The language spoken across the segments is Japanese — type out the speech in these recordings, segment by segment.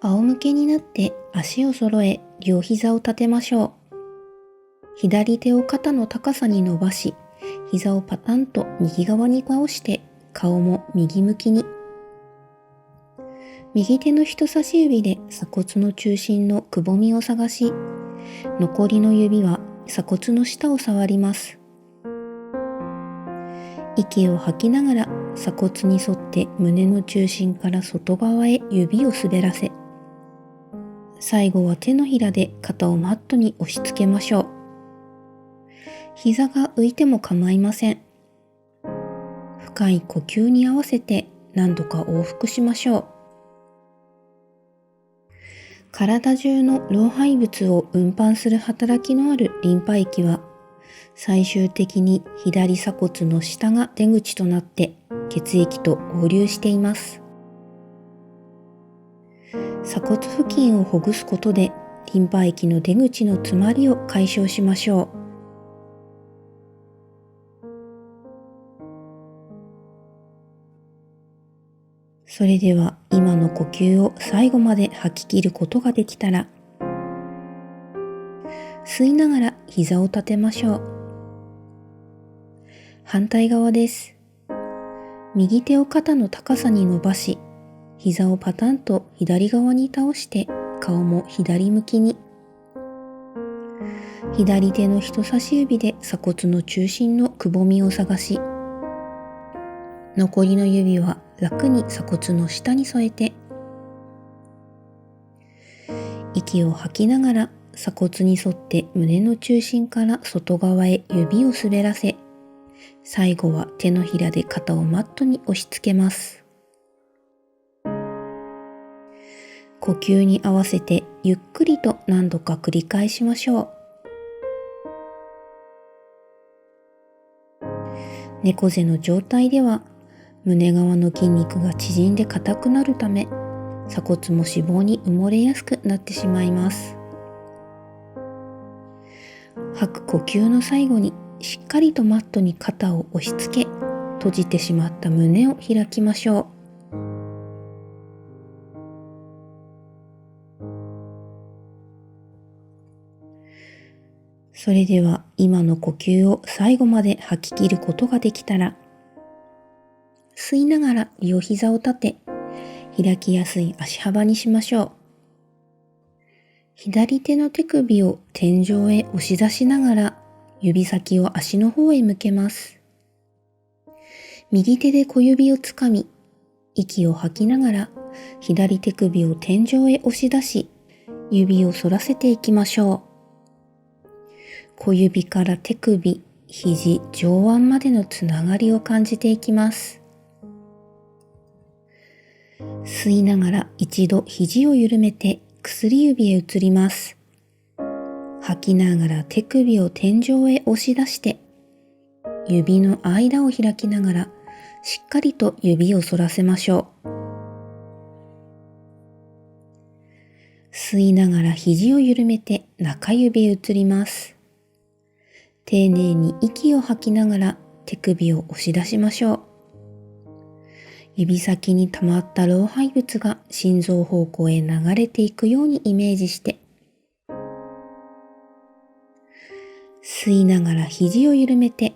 仰向けになって足を揃え、両膝を立てましょう。左手を肩の高さに伸ばし、膝をパタンと右側に倒して、顔も右向きに。右手の人差し指で鎖骨の中心のくぼみを探し、残りの指は鎖骨の下を触ります。息を吐きながら鎖骨に沿って胸の中心から外側へ指を滑らせ、最後は手のひらで肩をマットに押し付けましょう。膝が浮いても構いません。深い呼吸に合わせて何度か往復しましょう。体中の老廃物を運搬する働きのあるリンパ液は、最終的に左鎖骨の下が出口となって血液と合流しています。鎖骨付近をほぐすことでリンパ液の出口の詰まりを解消しましょう。それでは今の呼吸を最後まで吐き切ることができたら、吸いながら膝を立てましょう。反対側です。右手を肩の高さに伸ばし、膝をパタンと左側に倒して顔も左向きに。左手の人差し指で鎖骨の中心のくぼみを探し、残りの指は楽に鎖骨の下に添えて、息を吐きながら鎖骨に沿って胸の中心から外側へ指を滑らせ、最後は手のひらで肩をマットに押し付けます。呼吸に合わせてゆっくりと何度か繰り返しましょう。猫背の状態では、胸側の筋肉が縮んで硬くなるため、鎖骨も脂肪に埋もれやすくなってしまいます。吐く呼吸の最後にしっかりとマットに肩を押し付け、閉じてしまった胸を開きましょう。それでは今の呼吸を最後まで吐き切ることができたら、吸いながら両膝を立て、開きやすい足幅にしましょう。左手の手首を天井へ押し出しながら、指先を足の方へ向けます。右手で小指をつかみ、息を吐きながら、左手首を天井へ押し出し、指を反らせていきましょう。小指から手首、肘、上腕までのつながりを感じていきます。吸いながら一度肘を緩めて薬指へ移ります。吐きながら手首を天井へ押し出して、指の間を開きながらしっかりと指を反らせましょう。吸いながら肘を緩めて中指へ移ります。丁寧に息を吐きながら手首を押し出しましょう。指先に溜まった老廃物が心臓方向へ流れていくようにイメージして、吸いながら肘を緩めて、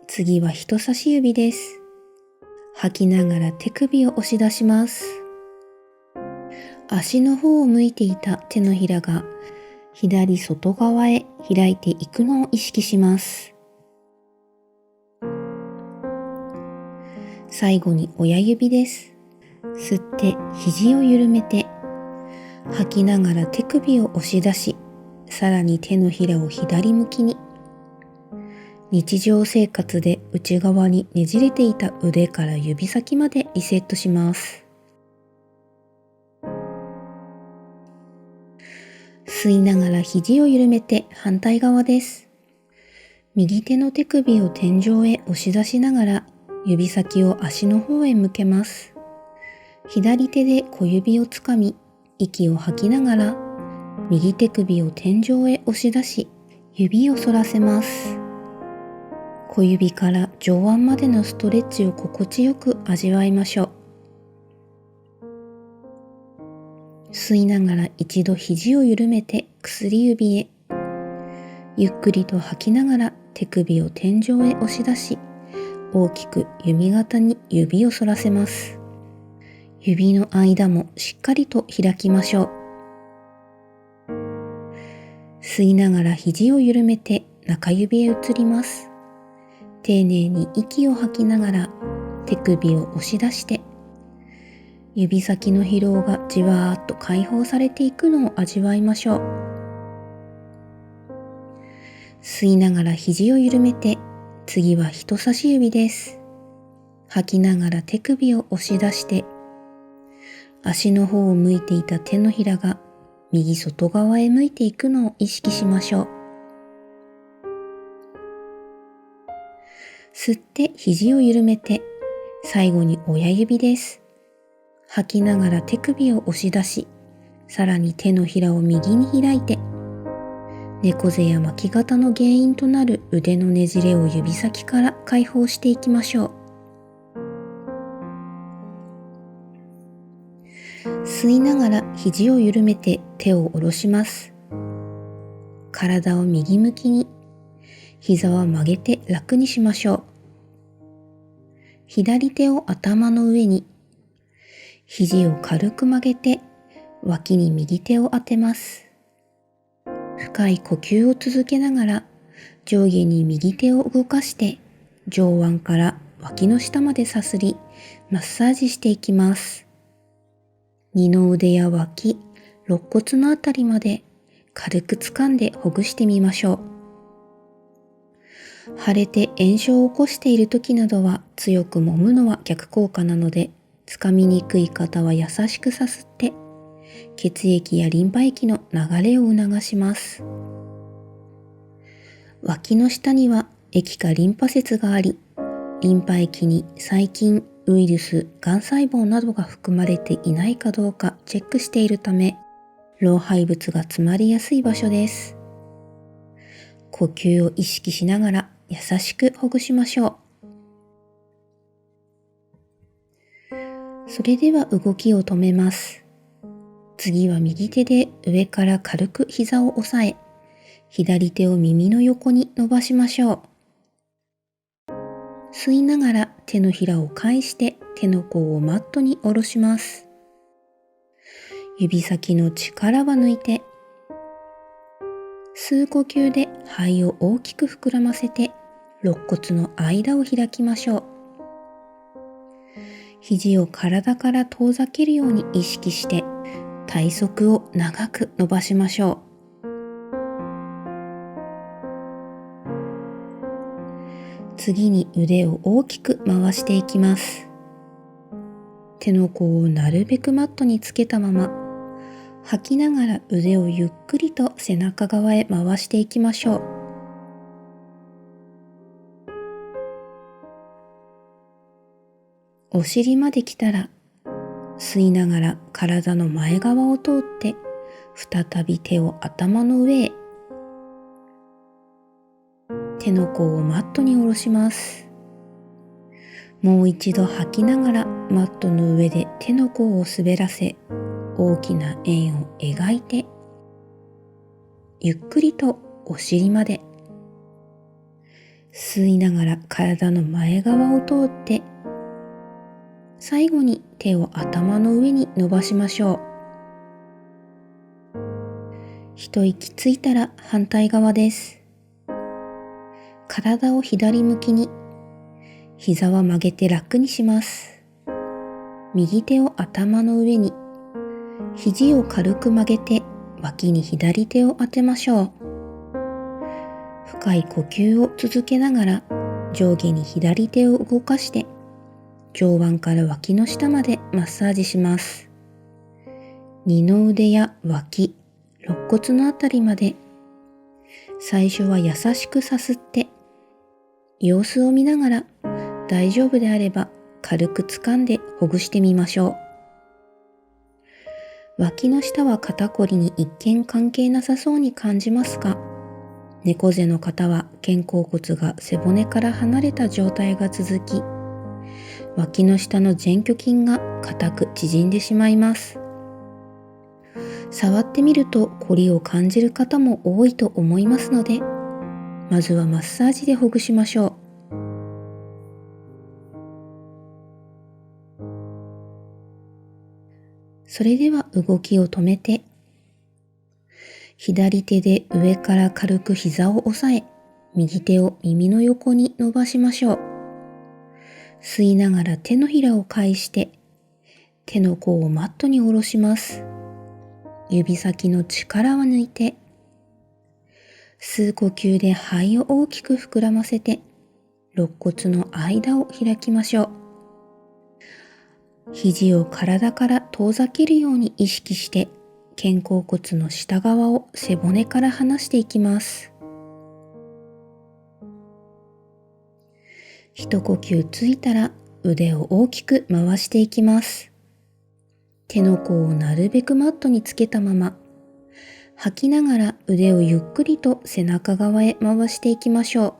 次は人差し指です。吐きながら手首を押し出します。足の方を向いていた手のひらが左外側へ開いていくのを意識します。最後に親指です。吸って肘を緩めて、吐きながら手首を押し出し、さらに手のひらを左向きに。日常生活で内側にねじれていた腕から指先までリセットします。吸いながら肘を緩めて反対側です。右手の手首を天井へ押し出しながら、指先を足の方へ向けます。左手で小指をつかみ、息を吐きながら、右手首を天井へ押し出し、指を反らせます。小指から上腕までのストレッチを心地よく味わいましょう。吸いながら一度肘を緩めて薬指へ。ゆっくりと吐きながら手首を天井へ押し出し、大きく弓形に指を反らせます。指の間もしっかりと開きましょう。吸いながら肘を緩めて中指へ移ります。丁寧に息を吐きながら手首を押し出して、指先の疲労がじわーっと解放されていくのを味わいましょう。吸いながら肘を緩めて、次は人差し指です。吐きながら手首を押し出して、足の方を向いていた手のひらが右外側へ向いていくのを意識しましょう。吸って肘を緩めて、最後に親指です。吐きながら手首を押し出し、さらに手のひらを右に開いて、猫背や巻き肩の原因となる腕のねじれを指先から解放していきましょう。吸いながら肘を緩めて手を下ろします。体を右向きに、膝は曲げて楽にしましょう。左手を頭の上に、肘を軽く曲げて脇に右手を当てます。深い呼吸を続けながら上下に右手を動かして上腕から脇の下までさすりマッサージしていきます。二の腕や脇、肋骨のあたりまで軽く掴んでほぐしてみましょう。腫れて炎症を起こしている時などは強く揉むのは逆効果なので、掴みにくい方は優しくさすって血液やリンパ液の流れを促します。脇の下には液化リンパ節があり、リンパ液に細菌、ウイルス、がん細胞などが含まれていないかどうかチェックしているため、老廃物が詰まりやすい場所です。呼吸を意識しながら優しくほぐしましょう。それでは動きを止めます。次は右手で上から軽く膝を押さえ、左手を耳の横に伸ばしましょう。吸いながら手のひらを返して手の甲をマットに下ろします。指先の力は抜いて、吸う呼吸で肺を大きく膨らませて肋骨の間を開きましょう。肘を体から遠ざけるように意識して体側を長く伸ばしましょう。次に腕を大きく回していきます。手の甲をなるべくマットにつけたまま、吐きながら腕をゆっくりと背中側へ回していきましょう。お尻まで来たら、吸いながら体の前側を通って、再び手を頭の上へ。手の甲をマットに下ろします。もう一度吐きながらマットの上で手の甲を滑らせ、大きな円を描いて、ゆっくりとお尻まで。吸いながら体の前側を通って、最後に手を頭の上に伸ばしましょう。一息ついたら反対側です。体を左向きに、膝は曲げて楽にします。右手を頭の上に、肘を軽く曲げて脇に左手を当てましょう。深い呼吸を続けながら上下に左手を動かして、上腕から脇の下までマッサージします。二の腕や脇、肋骨のあたりまで、最初は優しくさすって、様子を見ながら大丈夫であれば軽く掴んでほぐしてみましょう。脇の下は肩こりに一見関係なさそうに感じますが、猫背の方は肩甲骨が背骨から離れた状態が続き、脇の下の前鋸筋が固く縮んでしまいます。触ってみると凝りを感じる方も多いと思いますので、まずはマッサージでほぐしましょう。それでは動きを止めて、左手で上から軽く膝を押さえ、右手を耳の横に伸ばしましょう。吸いながら手のひらを返して、手の甲をマットに下ろします。指先の力を抜いて、吸う呼吸で肺を大きく膨らませて、肋骨の間を開きましょう。肘を体から遠ざけるように意識して、肩甲骨の下側を背骨から離していきます。一呼吸ついたら腕を大きく回していきます。手の甲をなるべくマットにつけたまま、吐きながら腕をゆっくりと背中側へ回していきましょう。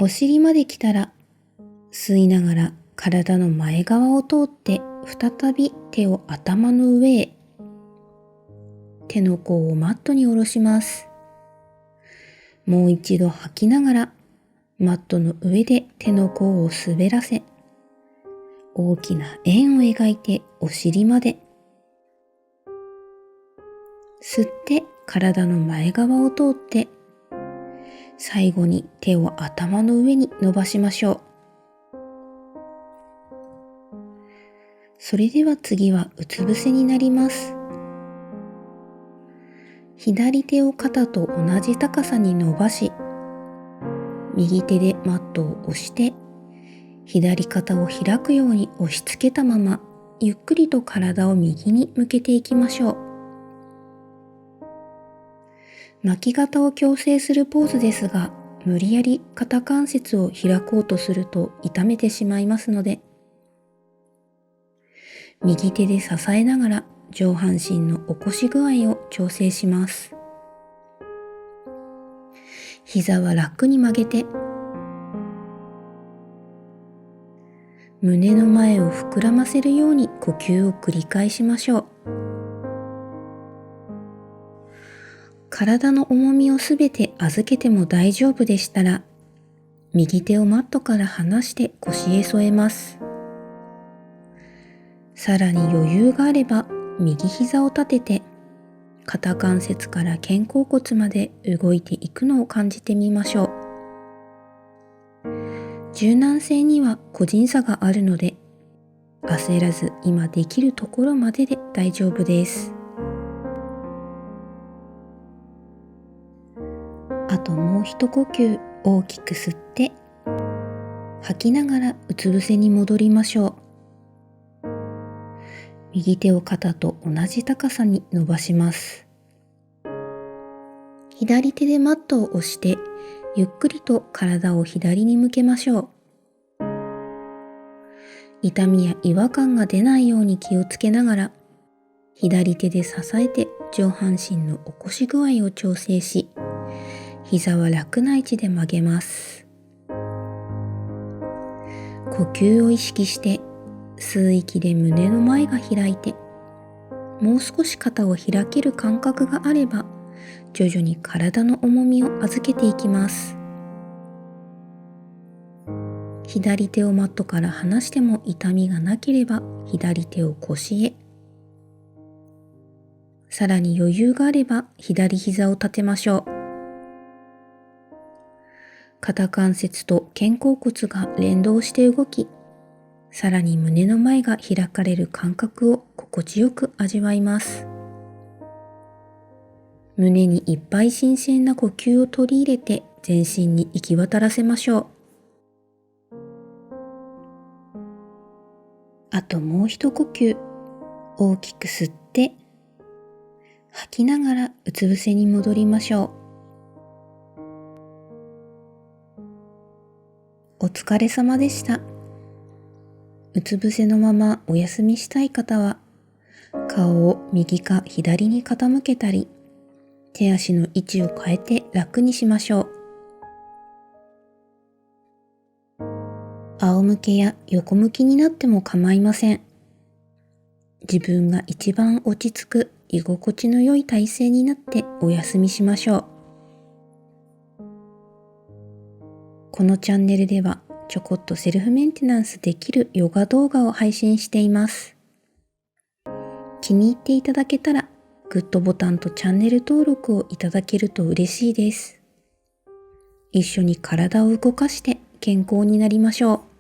お尻まで来たら、吸いながら体の前側を通って再び手を頭の上へ。手の甲をマットに下ろします。もう一度吐きながら、マットの上で手の甲を滑らせ、大きな円を描いてお尻まで。吸って体の前側を通って、最後に手を頭の上に伸ばしましょう。それでは次はうつ伏せになります。左手を肩と同じ高さに伸ばし、右手でマットを押して、左肩を開くように押し付けたまま、ゆっくりと体を右に向けていきましょう。巻き肩を矯正するポーズですが、無理やり肩関節を開こうとすると痛めてしまいますので、右手で支えながら上半身の起こし具合を調整します。膝は楽に曲げて、胸の前を膨らませるように呼吸を繰り返しましょう。体の重みをすべて預けても大丈夫でしたら、右手をマットから離して腰へ添えます。さらに余裕があれば、右膝を立てて、肩関節から肩甲骨まで動いていくのを感じてみましょう。柔軟性には個人差があるので、焦らず今できるところまでで大丈夫です。あともう一呼吸大きく吸って、吐きながらうつ伏せに戻りましょう。右手を肩と同じ高さに伸ばします。左手でマットを押して、ゆっくりと体を左に向けましょう。痛みや違和感が出ないように気をつけながら、左手で支えて上半身の起こし具合を調整し、膝は楽な位置で曲げます。呼吸を意識して、吸う息で胸の前が開いて、もう少し肩を開ける感覚があれば、徐々に体の重みを預けていきます。左手をマットから離しても痛みがなければ、左手を腰へ。さらに余裕があれば、左膝を立てましょう。肩関節と肩甲骨が連動して動き、さらに胸の前が開かれる感覚を心地よく味わいます。胸にいっぱい新鮮な呼吸を取り入れて全身に行き渡らせましょう。あともう一呼吸、大きく吸って、吐きながらうつ伏せに戻りましょう。お疲れ様でした。うつ伏せのままお休みしたい方は、顔を右か左に傾けたり、手足の位置を変えて楽にしましょう。仰向けや横向きになっても構いません。自分が一番落ち着く居心地の良い体勢になってお休みしましょう。このチャンネルではちょこっとセルフメンテナンスできるヨガ動画を配信しています。気に入っていただけたらグッドボタンとチャンネル登録をいただけると嬉しいです。一緒に体を動かして健康になりましょう。